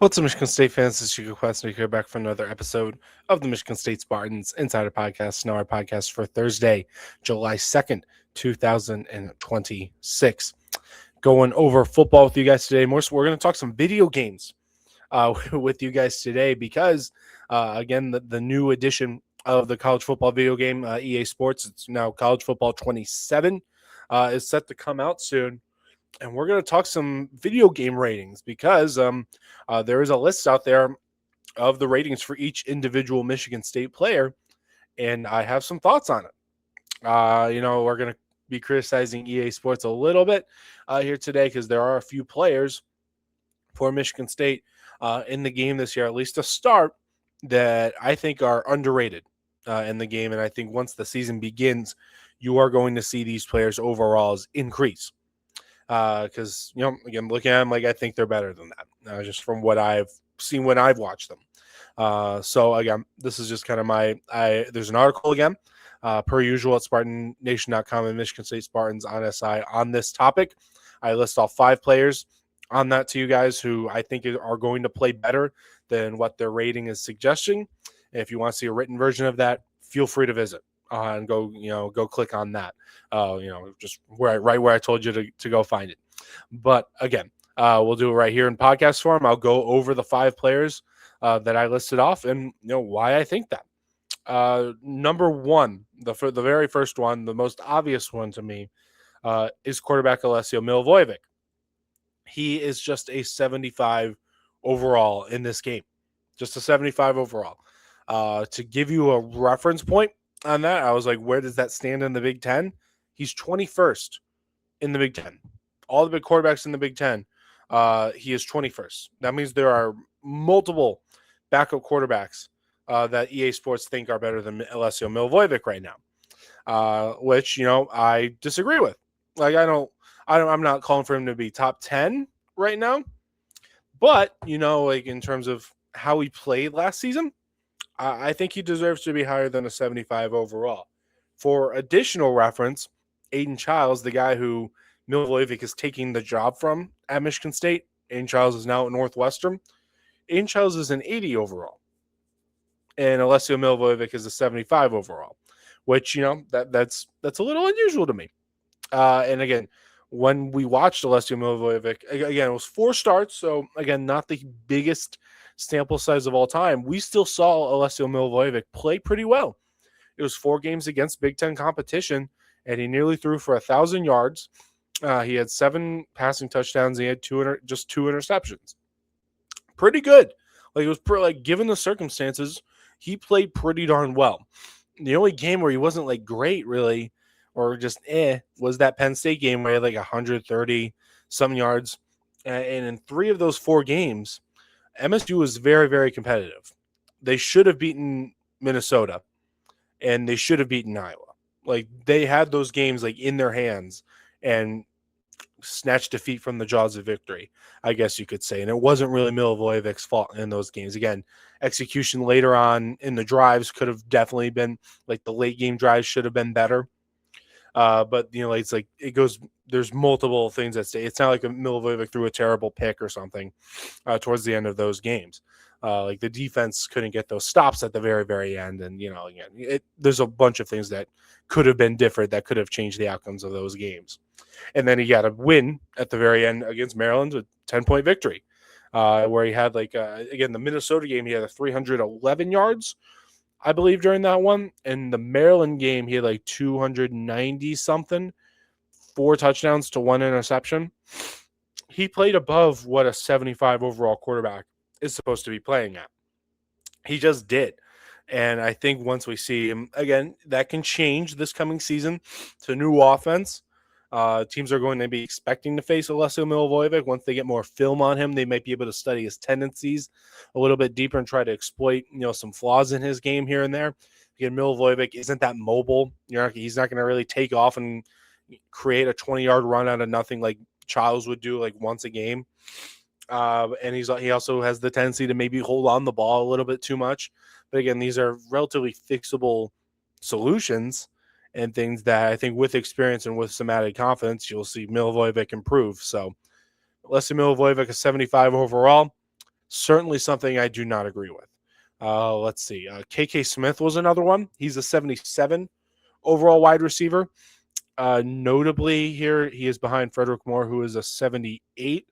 What's up, Michigan State fans? This is Hugo Quest, and we're back for another episode of the Michigan State Spartans Insider Podcast. Now, our podcast for Thursday, July 2nd, 2026. Going over football with you guys today. More so, we're going to talk some video games with you guys today because, again, the new edition of the college football video game, EA Sports, it's now College Football 27, is set to come out soon. And we're going to talk some video game ratings because there is a list out there of the ratings for each individual Michigan State player, and I have some thoughts on it. We're going to be criticizing EA Sports a little bit here today because there are a few players for Michigan State in the game this year, at least to start, that I think are underrated in the game. And I think once the season begins, you are going to see these players' overalls increase. Because again, looking at them, like I think they're better than that, just from what I've seen when I've watched them. So again, this is just kind of there's an article again, per usual at SpartanNation.com and Michigan State Spartans on SI on this topic. I list all 5 players on that to you guys who I think are going to play better than what their rating is suggesting. And if you want to see a written version of that, feel free to visit. And go click on that, just right where I told you to go find it. But again, we'll do it right here in podcast form. I'll go over the 5 players that I listed off and why I think that. Number one, the very first one, the most obvious one to me, is quarterback Alessio Milivojevic. He is just a 75 overall in this game, just a 75 overall. To give you a reference point on that, I was like, where does that stand in the Big Ten? He's 21st in the Big Ten. All the big quarterbacks in the Big Ten, he is 21st. That means there are multiple backup quarterbacks that EA Sports think are better than Alessio Milivojevic right now, which I disagree with. Like I'm not calling for him to be top 10 right now, but like in terms of how he played last season, I think he deserves to be higher than a 75 overall. For additional reference, Aiden Childs, the guy who Milivojevic is taking the job from at Michigan State, Aiden Childs is now at Northwestern. Aiden Childs is an 80 overall, and Alessio Milivojevic is a 75 overall, which that's a little unusual to me. And again, when we watched Alessio Milivojevic, again, it was 4 starts, so again, not the biggest sample size of all time. We still saw Alessio Milivojevic play pretty well. It was 4 games against Big Ten competition, and he nearly threw for 1,000 yards. He had 7 passing touchdowns. And he had 2 interceptions. Pretty good. Like it was given the circumstances, he played pretty darn well. The only game where he wasn't like great, really, or just was that Penn State game where he had like 130 some yards. And in 3 of those 4 games, MSU was very, very competitive. They should have beaten Minnesota, and they should have beaten Iowa. Like they had those games like in their hands and snatched defeat from the jaws of victory, I guess you could say. And it wasn't really Milivojevic's fault in those games. Again, execution later on in the drives could have definitely been like the late game drives should have been better. But it's like it goes. There's multiple things at stake. It's not like a Milivojevic threw a terrible pick or something towards the end of those games. Like the defense couldn't get those stops at the very, very end, and again, there's a bunch of things that could have been different that could have changed the outcomes of those games. And then he got a win at the very end against Maryland, a 10-point victory, where he had again the Minnesota game, he had 311 yards. I believe during that one. In the Maryland game, he had like 290 something, 4 touchdowns to 1 interception. He played above what a 75 overall quarterback is supposed to be playing at. He just did. And I think once we see him again, that can change this coming season to new offense. Teams are going to be expecting to face Alessio Milivojevic. Once they get more film on him, they might be able to study his tendencies a little bit deeper and try to exploit, some flaws in his game here and there. Again, Milivojevic isn't that mobile. He's not going to really take off and create a 20-yard run out of nothing like Childs would do like once a game. And he also has the tendency to maybe hold on the ball a little bit too much. But again, these are relatively fixable solutions and things that I think with experience and with some added confidence, you'll see Milivojevic improve. So Alessio Milivojevic is 75 overall. certainly something I do not agree with. Let's see. KK Smith was another one. He's a 77 overall wide receiver. Notably here, he is behind Frederick Moore, who is a 78.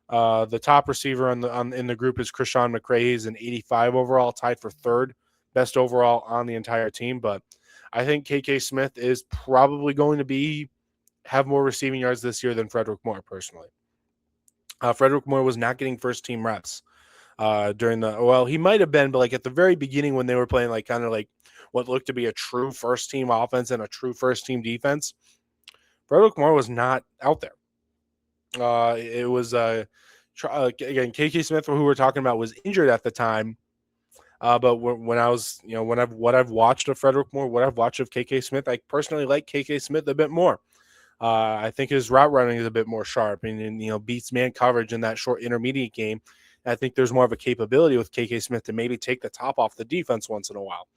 The top receiver in the group is Krishan McCray. He's an 85 overall, tied for third best overall on the entire team. But I think KK Smith is probably going to have more receiving yards this year than Frederick Moore, personally. Frederick Moore was not getting first team reps he might have been, but like at the very beginning when they were playing like kind of like what looked to be a true first team offense and a true first team defense, Frederick Moore was not out there. It was again KK Smith, who we're talking about, was injured at the time. But when I was, what I've watched of Frederick Moore, what I've watched of KK Smith, I personally like KK Smith a bit more. I think his route running is a bit more sharp and beats man coverage in that short intermediate game. I think there's more of a capability with KK Smith to maybe take the top off the defense once in a while.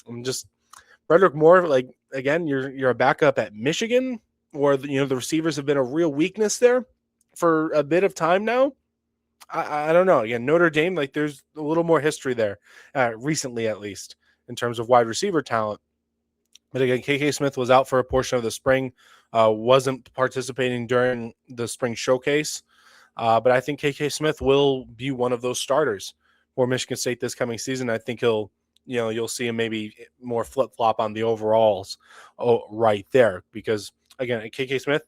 I'm just Frederick Moore, like, again, you're a backup at Michigan, where the receivers have been a real weakness there for a bit of time now. I don't know. Again, Notre Dame, like, there's a little more history there, recently at least, in terms of wide receiver talent. But again, KK Smith was out for a portion of the spring, wasn't participating during the spring showcase. But I think KK Smith will be one of those starters for Michigan State this coming season. I think you'll see him maybe more flip-flop on the overalls right there. Because, again, KK Smith,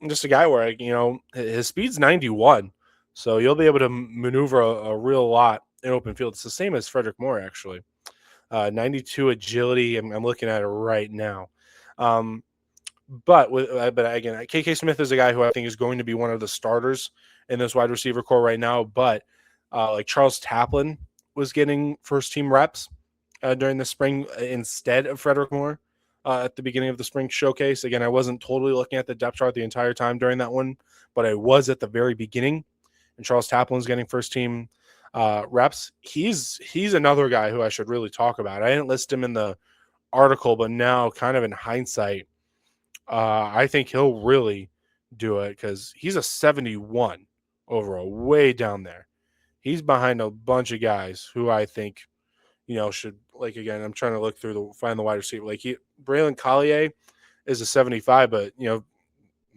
just a guy where, his speed's 91. So you'll be able to maneuver a real lot in open field. It's the same as Frederick Moore, actually. 92 agility. I'm looking at it right now. But again, KK Smith is a guy who I think is going to be one of the starters in this wide receiver core right now. But like Charles Taplin was getting first team reps during the spring instead of Frederick Moore at the beginning of the spring showcase. Again, I wasn't totally looking at the depth chart the entire time during that one, but I was at the very beginning. And Charles Taplin's getting first team reps. He's another guy who I should really talk about. I didn't list him in the article, but now kind of in hindsight, I think he'll really do it because he's a 71 overall, way down there. He's behind a bunch of guys who I think, should, like, again, I'm trying to look through find the wide receiver. Like Braylon Collier is a 75, but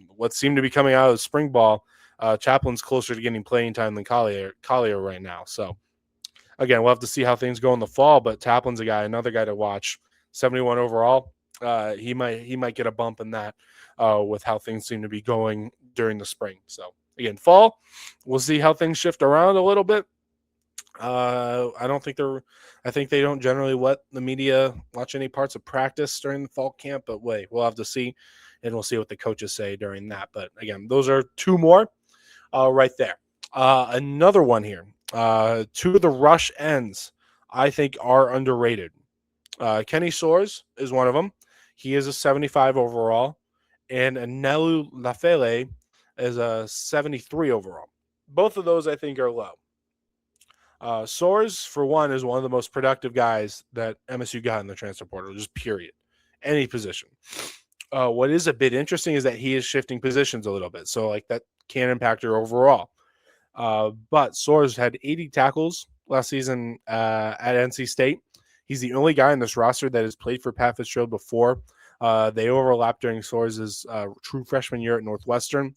what seemed to be coming out of the spring ball, Chaplin's closer to getting playing time than Collier right now. So again, we'll have to see how things go in the fall, but Chaplin's another guy to watch. 71 overall. He might get a bump in that with how things seem to be going during the spring. So again, fall, we'll see how things shift around a little bit. I think they don't generally let the media watch any parts of practice during the fall camp, but we'll have to see, and we'll see what the coaches say during that. But again, those are two more right there. Another one here. Two of the rush ends I think are underrated. Kenny Soares is one of them. He is a 75 overall, and Anelu Lafele is a 73 overall. Both of those I think are low. Soares, for one, is one of the most productive guys that MSU got in the transfer portal, just period. Any position. What is a bit interesting is that he is shifting positions a little bit, so like that can impact your overall. But Soares had 80 tackles last season at NC State. He's the only guy in this roster that has played for Pat Fitzgerald before. They overlapped during Soares' true freshman year at Northwestern.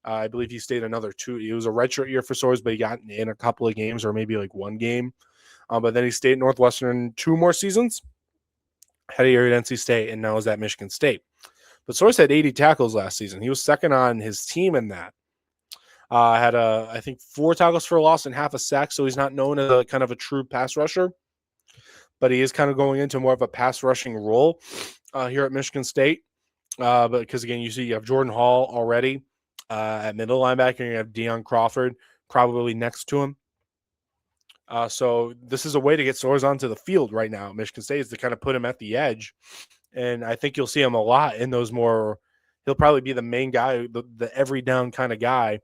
I believe he stayed another 2. It was a redshirt year for Soares, but he got in a couple of games or maybe like one game. But then he stayed at Northwestern 2 more seasons. Had a year at NC State, and now is at Michigan State. But Soares had 80 tackles last season. He was second on his team in that. Had I think 4 tackles for a loss and half a sack, so he's not known as a kind of a true pass rusher. But he is kind of going into more of a pass rushing role here at Michigan State. But because, again, you have Jordan Hall already at middle linebacker. You have Deion Crawford probably next to him. So this is a way to get Soares onto the field right now at Michigan State, is to kind of put him at the edge. And I think you'll see him a lot in those more – he'll probably be the main guy, the every down kind of guy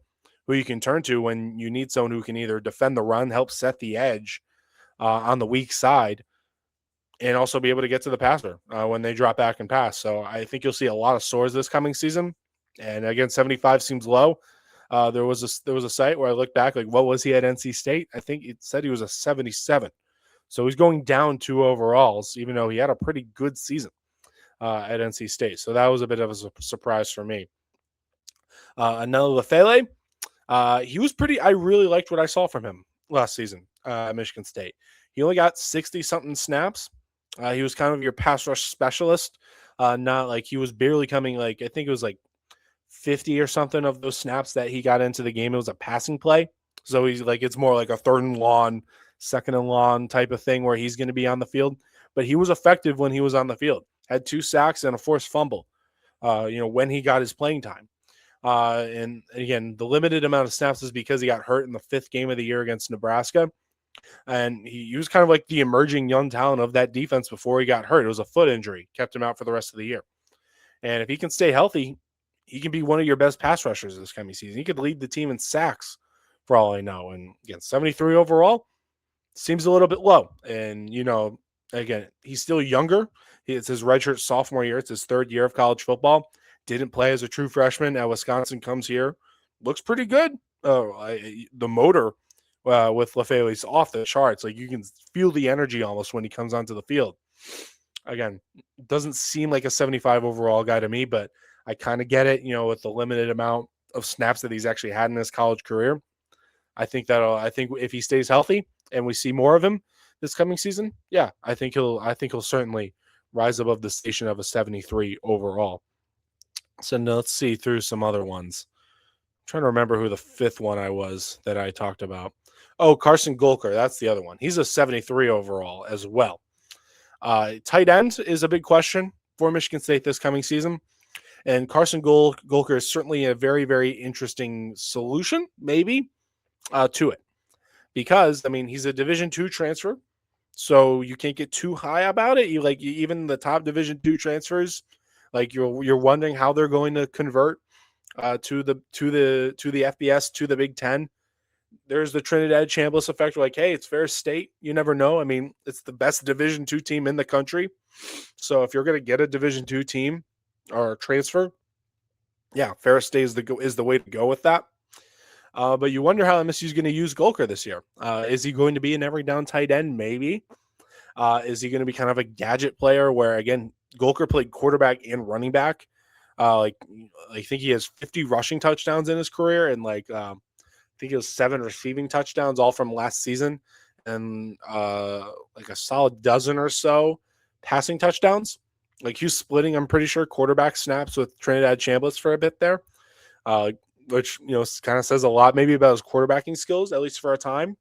who you can turn to when you need someone who can either defend the run, help set the edge on the weak side, and also be able to get to the passer when they drop back and pass. So I think you'll see a lot of Soares this coming season. And again, 75 seems low. There was a site where I looked back, like, what was he at NC State? I think it said he was a 77. So he's going down 2 overalls, even though he had a pretty good season at NC State. So that was a bit of a surprise for me. Anel Lefele, he was pretty. I really liked what I saw from him last season at Michigan State. He only got 60 something snaps. He was kind of your pass rush specialist. Not like he was barely coming. Like I think it was like 50 or something of those snaps that he got into the game. It was a passing play. So he's like, it's more like a 3rd and long, 2nd and long type of thing where he's going to be on the field. But he was effective when he was on the field. Had 2 sacks and a forced fumble, when he got his playing time. And again, the limited amount of snaps is because he got hurt in the 5th game of the year against Nebraska. And he was kind of like the emerging young talent of that defense before he got hurt. It was a foot injury, kept him out for the rest of the year. And if he can stay healthy, he can be one of your best pass rushers this coming season. He could lead the team in sacks for all I know. And again, 73 overall seems a little bit low. And, again, he's still younger. It's his redshirt sophomore year. It's his 3rd year of college football. Didn't play as a true freshman at Wisconsin, comes here. Looks pretty good. The motor with Lefele's off the charts. Like you can feel the energy almost when he comes onto the field. Again, doesn't seem like a 75 overall guy to me, but I kind of get it, with the limited amount of snaps that he's actually had in his college career. I think if he stays healthy and we see more of him this coming season, yeah, I think he'll certainly rise above the station of a 73 overall. So now let's see through some other ones. I'm trying to remember who the 5th one that I talked about. Oh, Carson Golker. That's the other one. He's a 73 overall as well. Tight end is a big question for Michigan State this coming season. And Carson Golker is certainly a very, very interesting solution, maybe, to it. Because, he's a Division II transfer, so you can't get too high about it. Even the top Division II transfers, like you're wondering how they're going to convert to the FBS, to the Big Ten. There's the Trinidad Chambliss effect. Like, hey, it's Ferris State. You never know. It's the best Division II team in the country. So if you're going to get a Division II team or a transfer, yeah, Ferris State is the way to go with that. But you wonder how MSU is going to use Golker this year. Is he going to be an every down tight end? Maybe. Is he going to be kind of a gadget player where, again, Golker played quarterback and running back? I think he has 50 rushing touchdowns in his career, and I think it was 7 receiving touchdowns all from last season, and a solid dozen or so passing touchdowns. Like he was splitting, I'm pretty sure, quarterback snaps with Trinidad Chambliss for a bit there, which kind of says a lot maybe about his quarterbacking skills, at least for a time.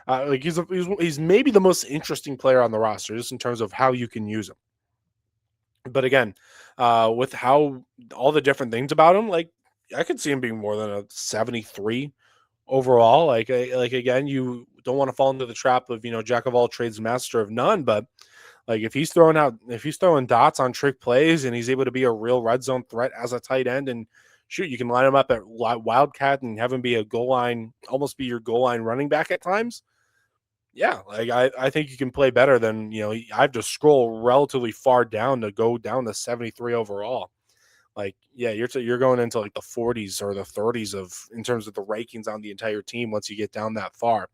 He's maybe the most interesting player on the roster just in terms of how you can use him. But again, with how all the different things about him, like I could see him being more than a 73 overall. Again, you don't want to fall into the trap of jack of all trades, master of none. But like if he's throwing dots on trick plays and he's able to be a real red zone threat as a tight end, and shoot, you can line him up at wildcat and have him be almost be your goal line running back at times. Yeah, I think you can play better than I have to scroll relatively far down to go down to 73 overall. Like, yeah, you're going into like the 40s or the 30s in terms of the rankings on the entire team once you get down that far.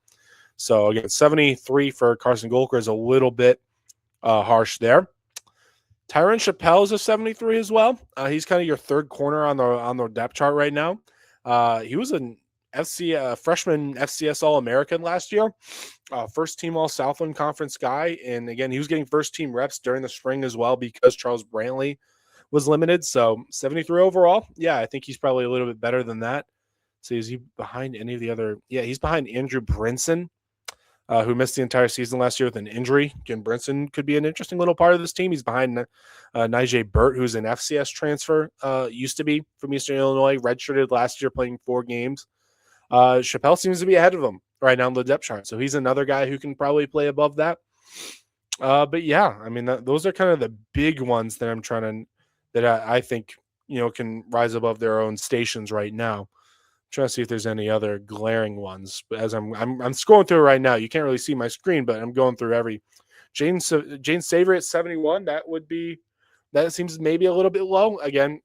So again, 73 for Carson Golker is a little bit harsh there. Tyron Chappelle is a 73 as well. He's kind of your 3rd corner on the depth chart right now. He was an freshman FCS All-American last year, first team All-Southland Conference guy. And again, he was getting first team reps during the spring as well because Charles Brantley was limited. So 73 overall. Yeah, I think he's probably a little bit better than that. So is he behind any of the other? Yeah, he's behind Andrew Brinson, who missed the entire season last year with an injury. Again, Brinson could be an interesting little part of this team. He's behind Nijay Burt, who's an FCS transfer, used to be from Eastern Illinois, redshirted last year, playing 4 games. Chappelle seems to be ahead of him right now on the depth chart. So he's another guy who can probably play above that. But yeah, those are kind of the big ones that I think, can rise above their own stations right now. I'm trying to see if there's any other glaring ones. But as I'm scrolling through it right now, you can't really see my screen, but I'm going through every. Jane Savory at 71. That seems maybe a little bit low. Again,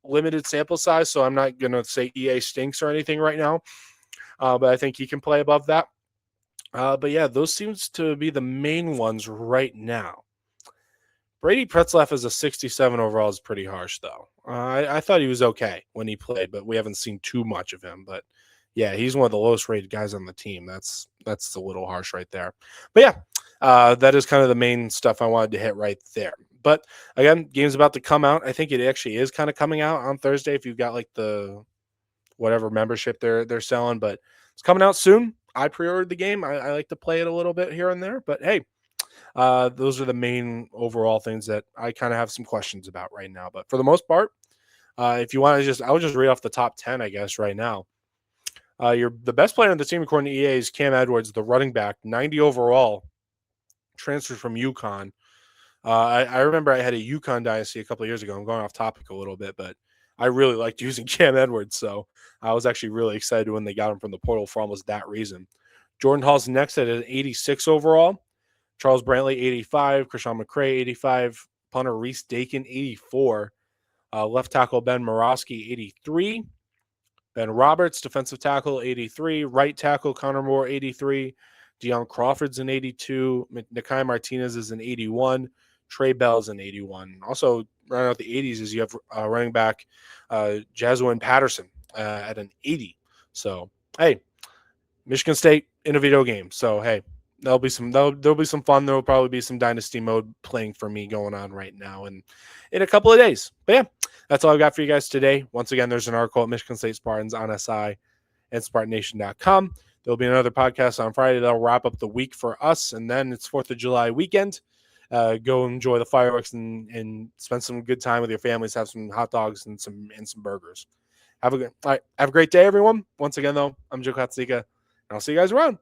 limited sample size, so I'm not going to say EA stinks or anything right now, but I think he can play above that. But yeah, those seems to be the main ones right now. Brady Pretzlaff as a 67 overall is pretty harsh, though. I thought he was okay when he played, but we haven't seen too much of him. But yeah, he's one of the lowest rated guys on the team. That's a little harsh right there. But yeah, that is kind of the main stuff I wanted to hit right there. But again, game's about to come out. I think it actually is kind of coming out on Thursday if you've got like the whatever membership they're selling, but it's coming out soon. I pre-ordered the game. I like to play it a little bit here and there, but hey, those are the main overall things that I kind of have some questions about right now. But for the most part, if you want to I'll just read off the top 10, I guess, right now. You're the best player on the team according to EA is Cam Edwards, the running back, 90 overall, transferred from UConn. I remember I had a UConn dynasty a couple of years ago. I'm going off topic a little bit, but I really liked using Cam Edwards, so I was actually really excited when they got him from the portal for almost that reason. Jordan Hall's next at an 86 overall. Charles Brantley, 85. Krishan McCray, 85. Punter Reese Dakin, 84. Left tackle Ben Morosky, 83. Ben Roberts, defensive tackle, 83. Right tackle Connor Moore, 83. Deion Crawford's an 82. Nakai Martinez is an 81. Trey Bell's an 81. Also, running out the 80s is you have running back Jaswin Patterson at an 80. So, hey, Michigan State in a video game. So, hey, there'll be some fun. There'll probably be some dynasty mode playing for me going on right now and in a couple of days. But yeah, that's all I've got for you guys today. Once again, there's an article at Michigan State Spartans on SI and SpartanNation.com. There'll be another podcast on Friday that'll wrap up the week for us, and then it's 4th of July weekend. Go enjoy the fireworks and spend some good time with your families. Have some hot dogs and some burgers. Have a great day, everyone. Once again, though, I'm Joe Katsika, and I'll see you guys around.